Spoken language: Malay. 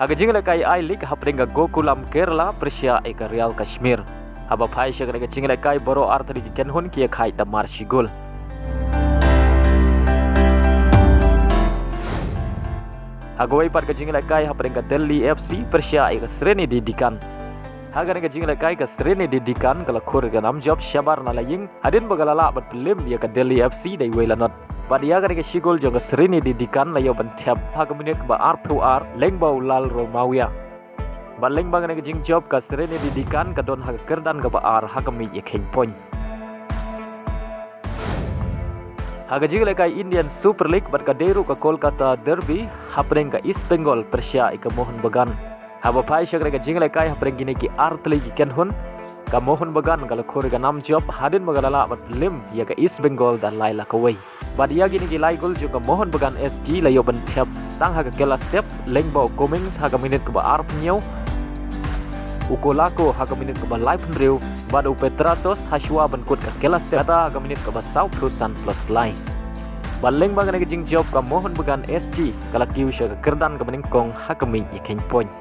Haga jingle kai ai lik hapringa Gokulam Kerala Persia eka Real Kashmir. Haba phai shagre jingle kai boro artri kenhun kia khai da marshigul. Hagawai par ka jingle kai hapringa Delhi FC Persia eka Sreni Didikan. Haga nega jingle kai ka Sreni Didikan kala khur ga nam job shabar na laying hadin bagalala bat pelim ya ka Delhi FC dai welanot. Pada ya kan sigol juga Sreni Didikan layo bentap haga minit ba R2R lengbau lal Romawiya. Ba lengbang nega jing job ka Sreni Didikan ka don haga kerdan ga ba R haga mi yekhen point. Haga jingle kai Indian Super League bat ka deru ka Kolkata Derby hapring ka East Bengal Persia ika Mohun Bagan. Haba phai shagre ka jingle kai hapring gini ki artli ki kenhun ka Mohun Bagan kala khur ga nam job hadin bagalala bat lim ya ka East Bengal dan laila kawai. Badia gini ki lai gol juga Mohun Bagan SG layo bentap tang haga kela step lengbau Cummings haga minit ke ba arp nyau Ukolako haga minit ke ba live rew badu Petratos Hashwa benkut ka kela step kata haga minit ke ba South Susan plus line. Baleng bang nega jing job ka Mohun Bagan SG kala kiu sya ka kerdan ka meningkong haga mi yekhen point.